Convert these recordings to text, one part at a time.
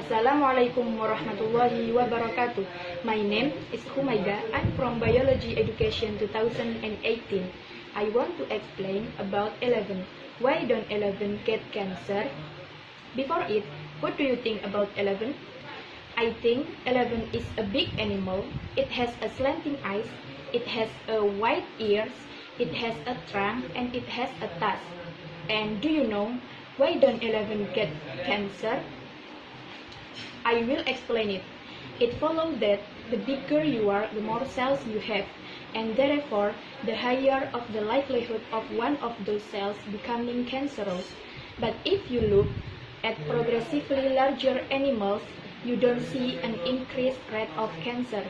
Assalamualaikum warahmatullahi wabarakatuh. My name is Khumaidah. I'm from Biology Education 2018. I want to explain about elephant. Why don't elephant get cancer? Before it, what do you think about elephant? I think elephant is a big animal. It has a slanting eyes, it has a wide ears, it has a trunk, and it has a tusk. And do you know why don't elephant get cancer? I will explain it. It follows that the bigger you are, the more cells you have, and therefore the higher of the likelihood of one of those cells becoming cancerous. But if you look at progressively larger animals, you don't see an increased rate of cancer.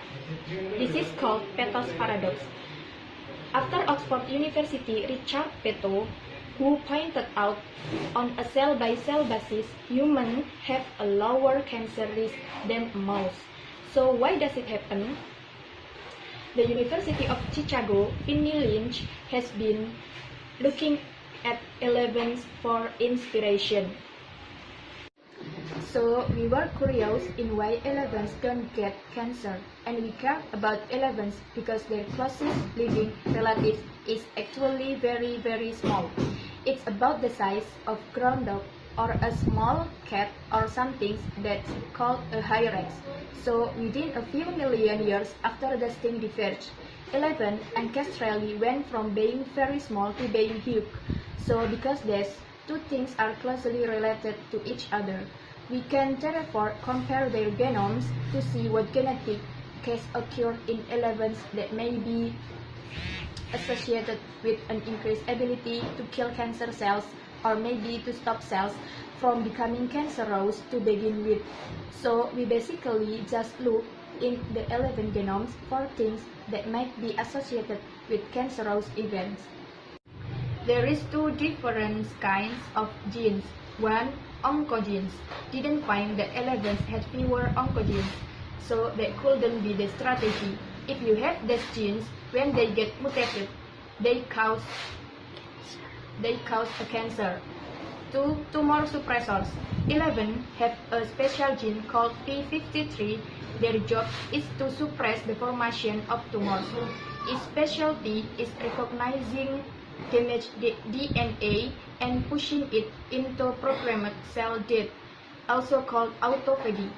This is called Peto's paradox. After Oxford University, Richard Peto, who pointed out on a cell-by-cell basis, humans have a lower cancer risk than a mouse. So why does it happen? The University of Chicago, Finney Lynch, has been looking at elephants for inspiration. So we were curious in why elephants don't get cancer, and we care about elephants because their closest living relative is actually very small. It's about the size of ground dog or a small cat or something that's called a hyrax. So within a few million years after the extinct diverged, elephant ancestrally went from being very small to being huge. So because these two things are closely related to each other, we can therefore compare their genomes to see what genetic case occurred in elephants that may be associated with an increased ability to kill cancer cells or maybe to stop cells from becoming cancerous to begin with. So we basically just look in the elephant genomes for things that might be associated with cancerous events. There is two different kinds of genes. One, oncogenes. Didn't find that elephants had fewer oncogenes, so that couldn't be the strategy. If you have these genes, when they get mutated, they cause a cancer. Two, tumor suppressors. Elephants have a special gene called P53. Their job is to suppress the formation of tumors. Its specialty is recognizing damaged DNA and pushing it into programmed cell death, also called autophagy.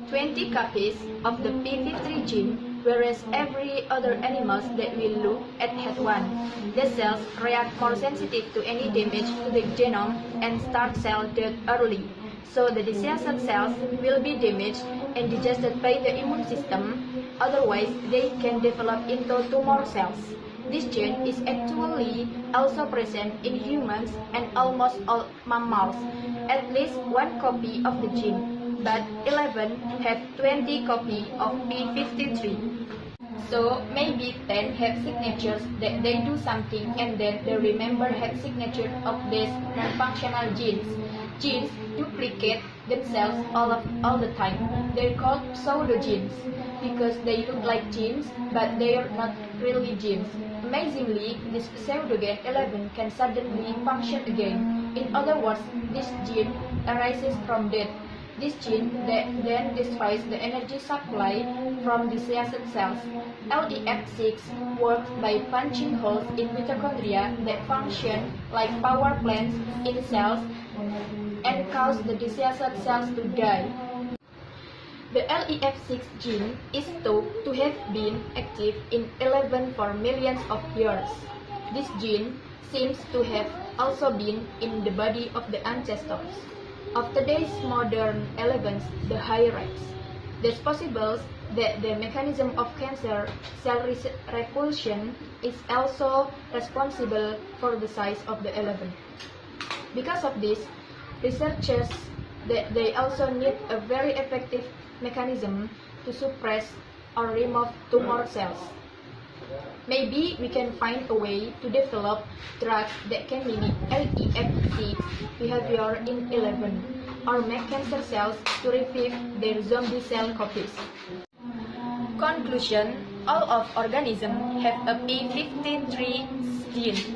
20 copies of the P53 gene, whereas every other animals that we look at had one. The cells react more sensitive to any damage to the genome and start cell death early. So the diseased cells will be damaged and digested by the immune system, otherwise they can develop into tumor cells. This gene is actually also present in humans and almost all mammals, at least one copy of the gene, but 11 have 20 copies of P53. So maybe 10 have signatures that they do something and then the remainder have signatures of these non-functional genes. Genes duplicate themselves all the time. They're called pseudogenes because they look like genes, but they are not really genes. Amazingly, this pseudogene 11 can suddenly function again. In other words, this gene arises from death. This gene then destroys the energy supply from diseased cells. LEF6 works by punching holes in mitochondria that function like power plants in cells and cause the diseased cells to die. The LEF6 gene is thought to have been active in elephants for millions of years. This gene seems to have also been in the body of the ancestors of today's modern elephants, the hyrax. It's possible that the mechanism of cancer cell repulsion is also responsible for the size of the elephant. Because of this, researchers that they also need a very effective mechanism to suppress or remove tumor cells. Maybe we can find a way to develop drugs that can mimic LEF6 behavior in elephants or make cancer cells to revive their zombie cell copies. Conclusion: all of organisms have a P53 gene.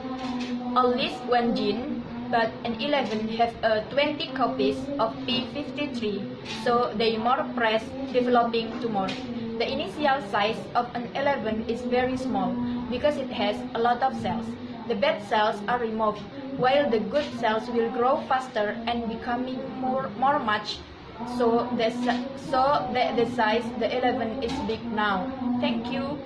At least one gene but an 11 have 20 copies of P53, so they more press developing tumor. The initial size of an 11 is very small because it has a lot of cells. The bad cells are removed, while the good cells will grow faster and becoming more much. So the size the 11 is big now. Thank you.